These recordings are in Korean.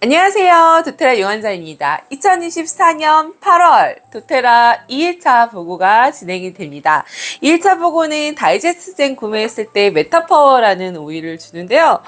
안녕하세요. 도테라 유한자입니다. 2024년 8월 도테라 2일차 보고가 진행이 됩니다. 2일차 보고는 다이제스트젠 구매했을 때 메타파워라는 오일을 주는데요.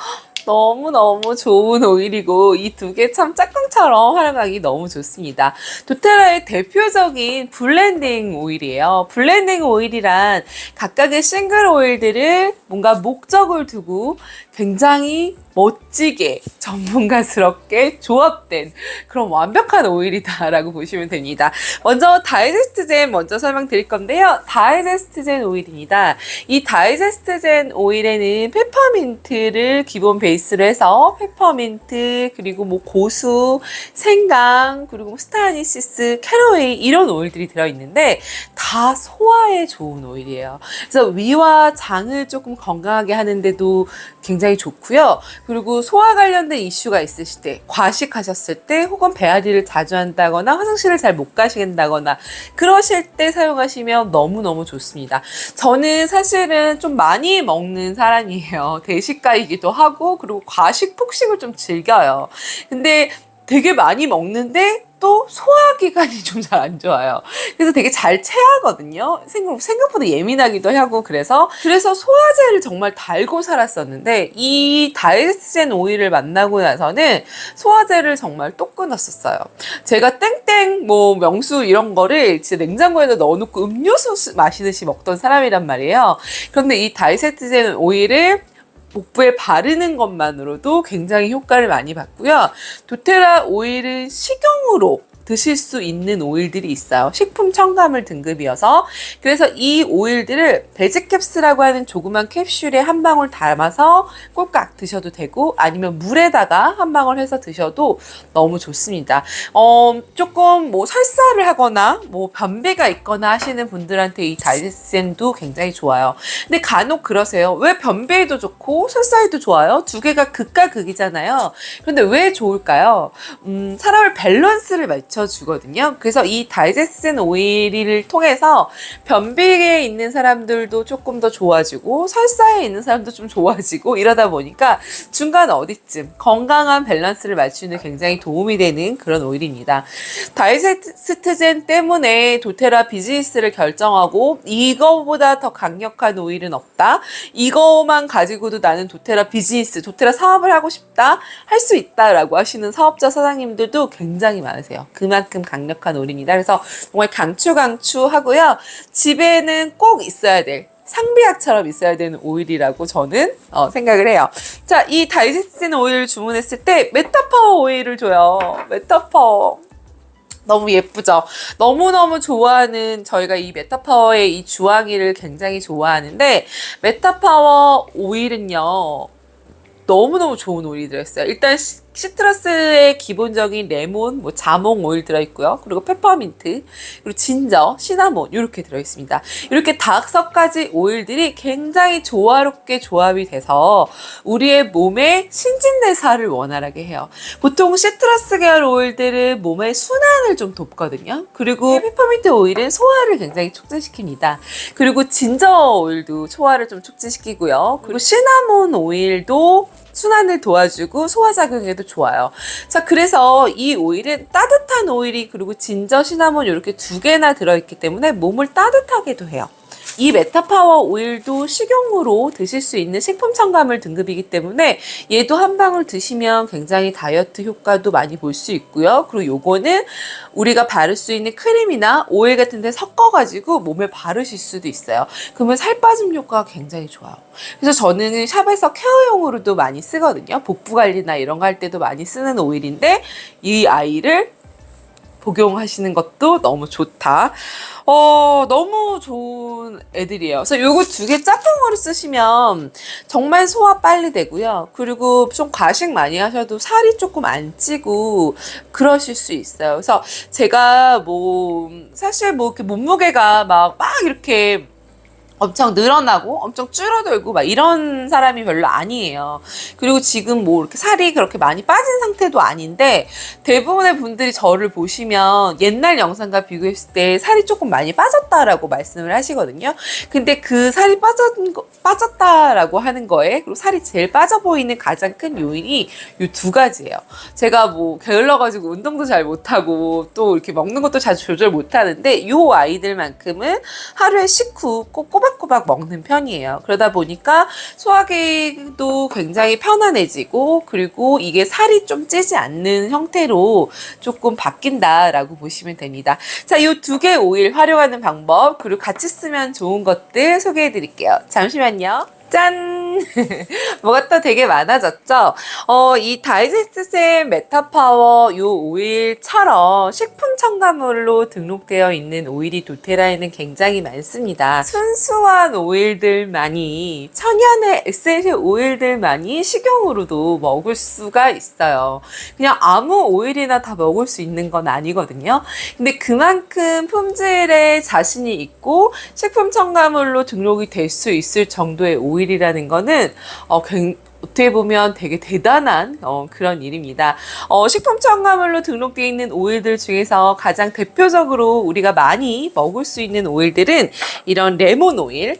너무너무 좋은 오일이고 이 두 개 참 짝꿍처럼 활용하기 너무 좋습니다. 도테라의 대표적인 블렌딩 오일이에요. 블렌딩 오일이란 각각의 싱글 오일들을 뭔가 목적을 두고 굉장히 멋지게 전문가스럽게 조합된 그런 완벽한 오일이다라고 보시면 됩니다. 먼저 다이제스트젠 먼저 설명드릴 건데요. 다이제스트젠 오일입니다. 이 다이제스트젠 오일에는 페퍼민트를 기본 베이스로 해서 페퍼민트 그리고 뭐 고수, 생강 그리고 스타니시스, 캐러웨이 이런 오일들이 들어있는데 다 소화에 좋은 오일이에요. 그래서 위와 장을 조금 건강하게 하는데도 굉장히 좋고요. 그리고 소화 관련된 이슈가 있으실 때, 과식하셨을 때, 혹은 배앓이를 자주 한다거나 화장실을 잘 못 가신다거나 그러실 때 사용하시면 너무너무 좋습니다. 저는 사실은 좀 많이 먹는 사람이에요. 대식가이기도 하고 그리고 과식, 폭식을 좀 즐겨요. 근데 되게 많이 먹는데 또 소화기관이 좀 잘 안 좋아요. 그래서 되게 잘 체하거든요. 생각보다 예민하기도 하고 그래서 소화제를 정말 달고 살았었는데 이 다이제스트젠 오일을 만나고 나서는 소화제를 정말 또 끊었었어요. 제가 땡땡 뭐 명수 이런 거를 진짜 냉장고에다 넣어놓고 음료수 마시듯이 먹던 사람이란 말이에요. 그런데 이 다이제스트젠 오일을 복부에 바르는 것만으로도 굉장히 효과를 많이 봤고요. 도테라 오일은 식용으로 드실 수 있는 오일들이 있어요. 식품 첨가물 등급이어서. 그래서 이 오일들을 베지캡스라고 하는 조그만 캡슐에 한 방울 담아서 꼴깍 드셔도 되고 아니면 물에다가 한 방울 해서 드셔도 너무 좋습니다. 조금 뭐 설사를 하거나 뭐 변비가 있거나 하시는 분들한테 이 다이제스트젠도 굉장히 좋아요. 근데 간혹 그러세요. 왜 변비에도 좋고 설사에도 좋아요? 두 개가 극과 극이잖아요. 그런데 왜 좋을까요? 사람을 밸런스를 맞춰주거든요. 그래서 이 다이제스트젠 오일을 통해서 변비에 있는 사람들도 조금 더 좋아지고 설사에 있는 사람도 좀 좋아지고 이러다 보니까 중간 어디쯤 건강한 밸런스를 맞추는 굉장히 도움이 되는 그런 오일입니다. 다이제스트젠 때문에 도테라 비즈니스를 결정하고 이거보다 더 강력한 오일은 없다. 이거만 가지고도 나는 도테라 비즈니스, 도테라 사업을 하고 싶다, 할 수 있다라고 하시는 사업자 사장님들도 굉장히 많으세요. 그만큼 강력한 오일입니다. 그래서 정말 강추하고요. 집에는 꼭 있어야 될 상비약처럼 있어야 되는 오일이라고 저는 생각을 해요. 자, 이 다이제스트젠 오일을 주문했을 때 메타파워 오일을 줘요. 메타파워. 너무 예쁘죠? 너무너무 좋아하는, 저희가 이 메타파워의 이 주황이를 굉장히 좋아하는데, 메타파워 오일은요, 너무너무 좋은 오일이 들어있어요. 일단 시트러스의 기본적인 레몬, 뭐 자몽 오일 들어있고요. 그리고 페퍼민트, 그리고 진저, 시나몬 이렇게 들어있습니다. 이렇게 5가지 오일들이 굉장히 조화롭게 조합이 돼서 우리의 몸의 신진대사를 원활하게 해요. 보통 시트러스 계열 오일들은 몸의 순환을 좀 돕거든요. 그리고 페퍼민트 오일은 소화를 굉장히 촉진시킵니다. 그리고 진저 오일도 소화를 좀 촉진시키고요. 그리고 시나몬 오일도 순환을 도와주고 소화작용에도 좋아요. 자, 그래서 이 오일은 따뜻한 오일이 그리고 진저, 시나몬 이렇게 2개나 들어있기 때문에 몸을 따뜻하게도 해요. 이 메타파워 오일도 식용으로 드실 수 있는 식품 첨가물 등급이기 때문에 얘도 한 방울 드시면 굉장히 다이어트 효과도 많이 볼 수 있고요. 그리고 요거는 우리가 바를 수 있는 크림이나 오일 같은 데 섞어가지고 몸에 바르실 수도 있어요. 그러면 살 빠짐 효과가 굉장히 좋아요. 그래서 저는 샵에서 케어용으로도 많이 쓰거든요. 복부 관리나 이런 거 할 때도 많이 쓰는 오일인데 이 아이를 복용하시는 것도 너무 좋다. 너무 좋은 애들이에요. 그래서 요거 2개 짝꿍으로 쓰시면 정말 소화 빨리 되고요. 그리고 좀 과식 많이 하셔도 살이 조금 안 찌고 그러실 수 있어요. 그래서 제가 사실 이렇게 몸무게가 막 이렇게 엄청 늘어나고 엄청 줄어들고 막 이런 사람이 별로 아니에요. 그리고 지금 뭐 이렇게 살이 그렇게 많이 빠진 상태도 아닌데 대부분의 분들이 저를 보시면 옛날 영상과 비교했을 때 살이 조금 많이 빠졌다라고 말씀을 하시거든요. 근데 그 살이 빠졌다라고 하는 거에 그리고 살이 제일 빠져 보이는 가장 큰 요인이 이 두 가지예요. 제가 뭐 게을러가지고 운동도 잘 못하고 또 이렇게 먹는 것도 잘 조절 못하는데 이 아이들만큼은 하루에 식후 꼭 꼬박꼬박 먹는 편이에요. 그러다 보니까 소화기도 굉장히 편안해지고 그리고 이게 살이 좀 찌지 않는 형태로 조금 바뀐다라고 보시면 됩니다. 자, 이 두 개 오일 활용하는 방법 그리고 같이 쓰면 좋은 것들 소개해 드릴게요. 잠시만요. 짠! 뭐가 또 되게 많아졌죠? 이 다이제스트센 메타파워 요 오일처럼 식품 첨가물로 등록되어 있는 오일이 도테라에는 굉장히 많습니다. 순수한 오일들만이 천연의 에센셜 오일들만이 식용으로도 먹을 수가 있어요. 그냥 아무 오일이나 다 먹을 수 있는 건 아니거든요. 근데 그만큼 품질에 자신이 있고 식품 첨가물로 등록이 될 수 있을 정도의 오일이라는 거는 어떻게 보면 되게 대단한 그런 일입니다. 식품 첨가물로 등록되어 있는 오일들 중에서 가장 대표적으로 우리가 많이 먹을 수 있는 오일들은 이런 레몬 오일,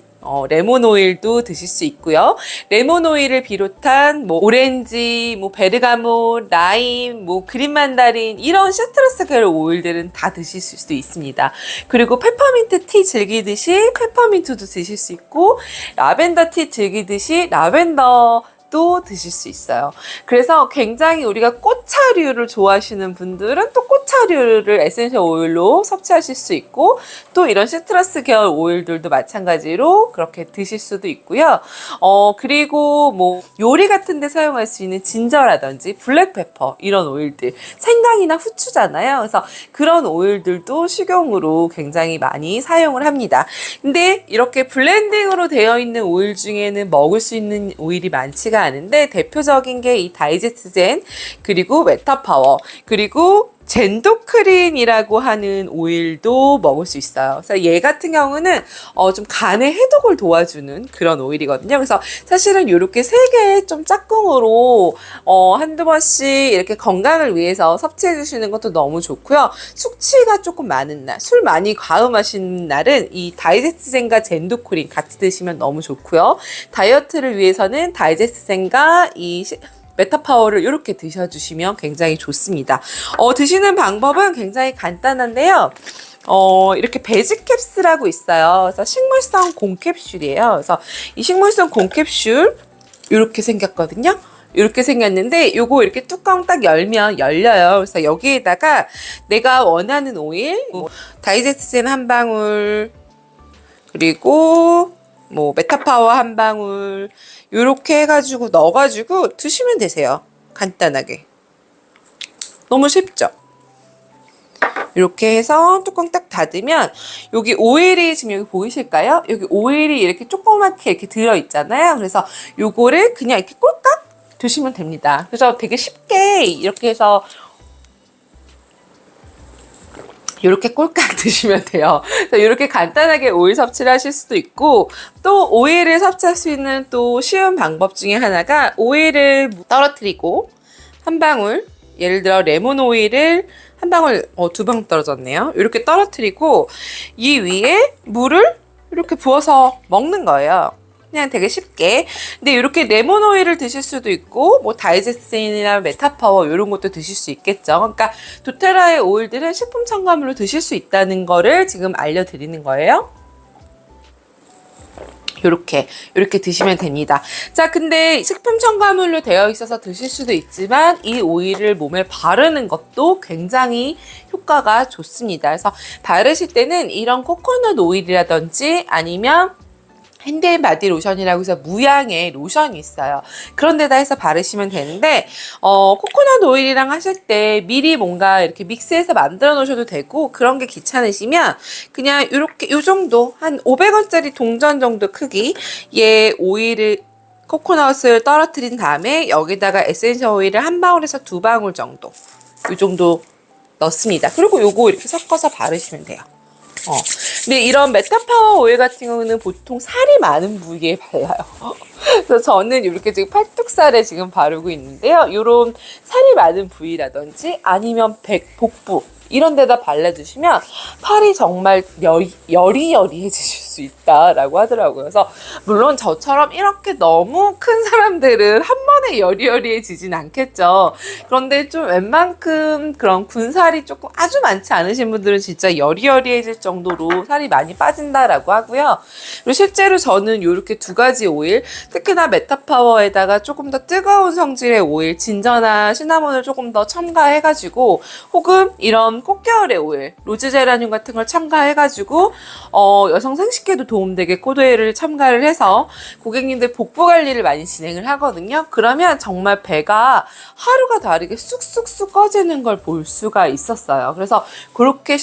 레몬 오일도 드실 수 있고요. 레몬 오일을 비롯한 뭐 오렌지, 뭐 베르가못, 라임, 뭐 그린 만다린 이런 시트러스 계열 오일들은 다 드실 수도 있습니다. 그리고 페퍼민트 티 즐기듯이 페퍼민트도 드실 수 있고 라벤더 티 즐기듯이 라벤더 또 드실 수 있어요. 그래서 굉장히 우리가 꽃차류를 좋아하시는 분들은 또 꽃차류를 에센셜 오일로 섭취하실 수 있고 또 이런 시트러스 계열 오일들도 마찬가지로 그렇게 드실 수도 있고요. 그리고 뭐 요리 같은 데 사용할 수 있는 진저라든지 블랙페퍼 이런 오일들 생강이나 후추잖아요. 그래서 그런 오일들도 식용으로 굉장히 많이 사용을 합니다. 근데 이렇게 블렌딩으로 되어 있는 오일 중에는 먹을 수 있는 오일이 많지가 않은데 대표적인 게 이 다이제스트젠 그리고 메타파워 그리고 젠도크린이라고 하는 오일도 먹을 수 있어요. 그래서 얘 같은 경우는 좀 간의 해독을 도와주는 그런 오일이거든요. 그래서 사실은 이렇게 세 개 좀 짝꿍으로 한두 번씩 이렇게 건강을 위해서 섭취해 주시는 것도 너무 좋고요. 숙취가 조금 많은 날, 술 많이 과음하시는 날은 이 다이제스트젠과 젠도크린 같이 드시면 너무 좋고요. 다이어트를 위해서는 다이제스트젠과 이 메타파워를 이렇게 드셔주시면 굉장히 좋습니다. 드시는 방법은 굉장히 간단한데요. 이렇게 베지캡스라고 있어요. 그래서 식물성 공캡슐이에요. 그래서 이 식물성 공캡슐 이렇게 생겼거든요. 이렇게 생겼는데 요거 이렇게 뚜껑 딱 열면 열려요. 그래서 여기에다가 내가 원하는 오일, 뭐 다이제스트젠 한 방울, 그리고 뭐 메타파워 한 방울 요렇게 해가지고 넣어가지고 드시면 되세요. 간단하게. 너무 쉽죠? 이렇게 해서 뚜껑 딱 닫으면 여기 오일이 지금 여기 보이실까요? 여기 오일이 이렇게 조그맣게 이렇게 들어있잖아요. 그래서 요거를 그냥 이렇게 꼴깍 드시면 됩니다. 그래서 되게 쉽게 이렇게 해서 이렇게 꼴깍 드시면 돼요. 이렇게 간단하게 오일 섭취를 하실 수도 있고 또 오일을 섭취할 수 있는 또 쉬운 방법 중에 하나가 오일을 떨어뜨리고 한 방울 예를 들어 레몬 오일을 한 방울 두 방울 떨어졌네요. 이렇게 떨어뜨리고 이 위에 물을 이렇게 부어서 먹는 거예요. 그냥 되게 쉽게. 근데 이렇게 레몬 오일을 드실 수도 있고 뭐 다이제스틴이나 메타파워 이런 것도 드실 수 있겠죠. 그러니까 도테라의 오일들은 식품 첨가물로 드실 수 있다는 거를 지금 알려드리는 거예요. 요렇게 드시면 됩니다. 자, 근데 식품 첨가물로 되어 있어서 드실 수도 있지만 이 오일을 몸에 바르는 것도 굉장히 효과가 좋습니다. 그래서 바르실 때는 이런 코코넛 오일이라든지 아니면 핸드앤바디 로션이라고 해서 무향의 로션이 있어요. 그런 데다 해서 바르시면 되는데 코코넛 오일이랑 하실 때 미리 뭔가 이렇게 믹스해서 만들어 놓으셔도 되고 그런 게 귀찮으시면 그냥 이렇게 요 정도 한 500원짜리 동전 정도 크기 의 오일을 코코넛을 떨어뜨린 다음에 여기다가 에센셜 오일을 한 방울에서 두 방울 정도 이 정도 넣습니다. 그리고 요거 이렇게 섞어서 바르시면 돼요. 근데 이런 메타파워 오일 같은 경우는 보통 살이 많은 부위에 발라요. 그래서 저는 이렇게 지금 팔뚝살에 지금 바르고 있는데요. 이런 살이 많은 부위라든지 아니면 복부 이런 데다 발라주시면 팔이 정말 여리여리해지실 수 있다라고 하더라고요. 그래서 물론 저처럼 이렇게 너무 큰 사람들은 한 번에 여리여리해지진 않겠죠. 그런데 좀 웬만큼 그런 군살이 조금 아주 많지 않으신 분들은 진짜 여리여리해질 정도로 살이 많이 빠진다라고 하고요. 그리고 실제로 저는 이렇게 두 가지 오일, 특히나 메타파워에다가 조금 더 뜨거운 성질의 오일, 진저나 시나몬을 조금 더 첨가해가지고, 혹은 이런 꽃게열의 오일, 로즈제라늄 같은 걸 첨가해가지고 여성 생식기에도 도움되게 코드오일을 첨가를 해서 고객님들 복부 관리를 많이 진행을 하거든요. 그러면 정말 배가 하루가 다르게 쑥쑥쑥 꺼지는 걸 볼 수가 있었어요. 그래서 그렇게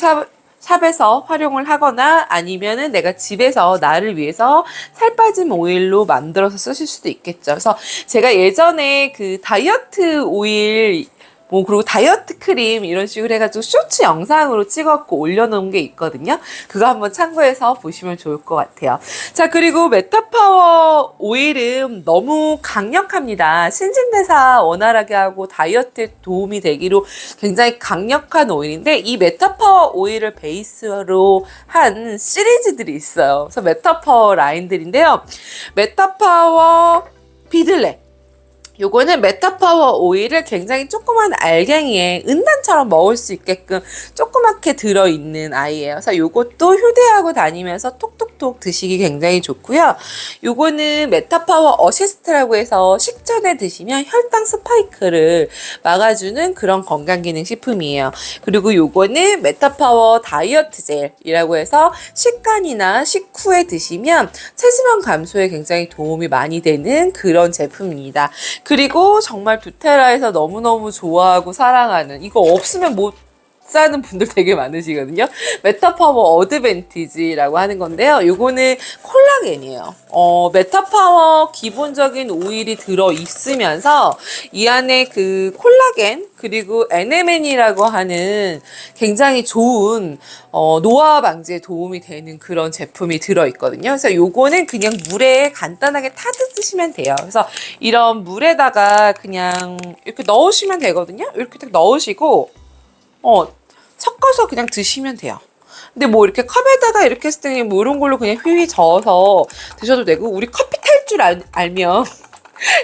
샵에서 활용을 하거나 아니면은 내가 집에서 나를 위해서 살 빠짐 오일로 만들어서 쓰실 수도 있겠죠. 그래서 제가 예전에 그 다이어트 오일 그리고 다이어트 크림 이런 식으로 해가지고 쇼츠 영상으로 찍었고 올려놓은 게 있거든요. 그거 한번 참고해서 보시면 좋을 것 같아요. 자, 그리고 메타파워 오일은 너무 강력합니다. 신진대사 원활하게 하고 다이어트에 도움이 되기로 굉장히 강력한 오일인데, 이 메타파워 오일을 베이스로 한 시리즈들이 있어요. 그래서 메타파워 라인들인데요. 메타파워 비들레, 요거는 메타파워 오일을 굉장히 조그만 알갱이에 은단처럼 먹을 수 있게끔 조그맣게 들어있는 아이예요. 그래서 요것도 휴대하고 다니면서 톡톡톡 드시기 굉장히 좋고요. 요거는 메타파워 어시스트라고 해서 식전에 드시면 혈당 스파이크를 막아주는 그런 건강기능식품이에요. 그리고 요거는 메타파워 다이어트 젤이라고 해서 식간이나 식후에 드시면 체지방 감소에 굉장히 도움이 많이 되는 그런 제품입니다. 그리고 정말 두테라에서 너무너무 좋아하고 사랑하는, 이거 없으면 못 사는 분들 되게 많으시거든요. 메타파워 어드밴티지라고 하는 건데요. 요거는 콜라겐이에요. 메타파워 기본적인 오일이 들어 있으면서 이 안에 그 콜라겐 그리고 NMN이라고 하는 굉장히 좋은 노화 방지에 도움이 되는 그런 제품이 들어 있거든요. 그래서 요거는 그냥 물에 간단하게 타듯 드시면 돼요. 그래서 이런 물에다가 그냥 이렇게 넣으시면 되거든요. 이렇게 딱 넣으시고 섞어서 그냥 드시면 돼요. 근데 뭐 이렇게 컵에다가 이렇게 했을 때는 뭐 이런 걸로 그냥 휘휘 저어서 드셔도 되고, 우리 커피 탈 줄 알면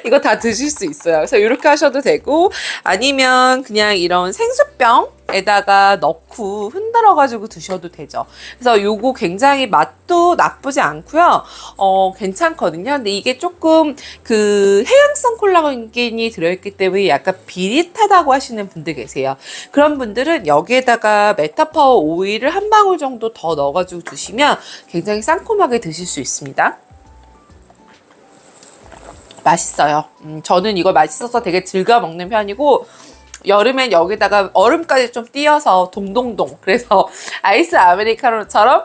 이거 다 드실 수 있어요. 그래서 이렇게 하셔도 되고, 아니면 그냥 이런 생수병에다가 넣고 흔들어가지고 드셔도 되죠. 그래서 요거 굉장히 맛도 나쁘지 않고요. 괜찮거든요. 근데 이게 조금 그 해양성 콜라겐이 들어있기 때문에 약간 비릿하다고 하시는 분들 계세요. 그런 분들은 여기에다가 메타파워 오일을 한 방울 정도 더 넣어가지고 드시면 굉장히 상콤하게 드실 수 있습니다. 맛있어요. 저는 이걸 맛있어서 되게 즐겨 먹는 편이고, 여름엔 여기다가 얼음까지 좀 띄어서 동동동, 그래서 아이스 아메리카노처럼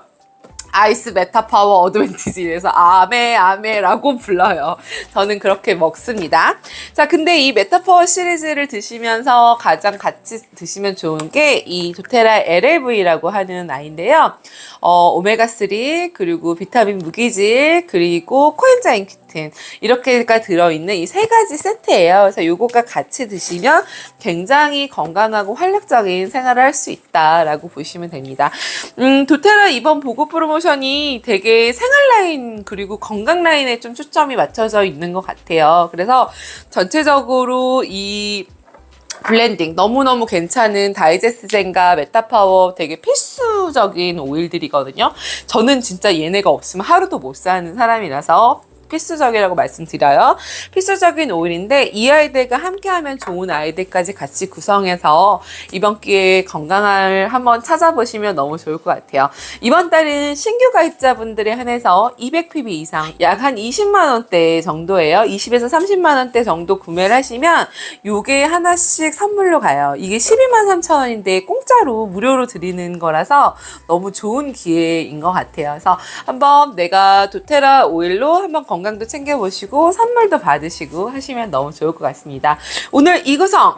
아이스 메타파워 어드밴티지에서 아메라고 불러요. 저는 그렇게 먹습니다. 자, 근데 이 메타파워 시리즈를 드시면서 가장 같이 드시면 좋은 게 이 도테라 LLV라고 하는 아이인데요. 오메가3 그리고 비타민 무기질 그리고 코엔자임 키틴 이렇게가 들어있는 이 세 가지 세트예요. 그래서 요거가 같이 드시면 굉장히 건강하고 활력적인 생활을 할 수 있다라고 보시면 됩니다. 도테라 이번 보고 프로모션이 되게 생활 라인 그리고 건강 라인에 좀 초점이 맞춰져 있는 것 같아요. 그래서 전체적으로 이 블렌딩 너무너무 괜찮은 다이제스젠과 메타파워 되게 필수적인 오일들이거든요. 저는 진짜 얘네가 없으면 하루도 못 사는 사람이라서 필수적이라고 말씀드려요. 필수적인 오일인데 이 아이들과 함께하면 좋은 아이들까지 같이 구성해서 이번 기회에 건강을 한번 찾아보시면 너무 좋을 것 같아요. 이번 달은 신규 가입자분들에 한해서 200pb 이상 약 한 20만 원대 정도예요. 20에서 30만 원대 정도 구매를 하시면 요게 하나씩 선물로 가요. 이게 12만 3천 원인데 공짜로 무료로 드리는 거라서 너무 좋은 기회인 것 같아요. 그래서 한번 내가 도테라 오일로 한번 건강도 챙겨보시고 선물도 받으시고 하시면 너무 좋을 것 같습니다. 오늘 이 구성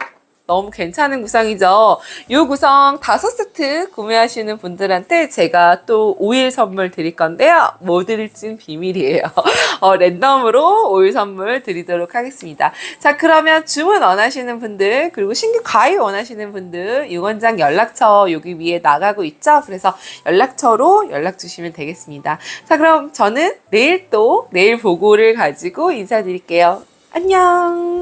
너무 괜찮은 구성이죠. 이 구성 5세트 구매하시는 분들한테 제가 또 오일 선물 드릴 건데요. 뭐 드릴진 비밀이에요. 랜덤으로 오일 선물 드리도록 하겠습니다. 자, 그러면 주문 원하시는 분들, 그리고 신규 가입 원하시는 분들, 유원장 연락처 여기 위에 나가고 있죠? 그래서 연락처로 연락 주시면 되겠습니다. 자, 그럼 저는 내일 보고를 가지고 인사드릴게요. 안녕!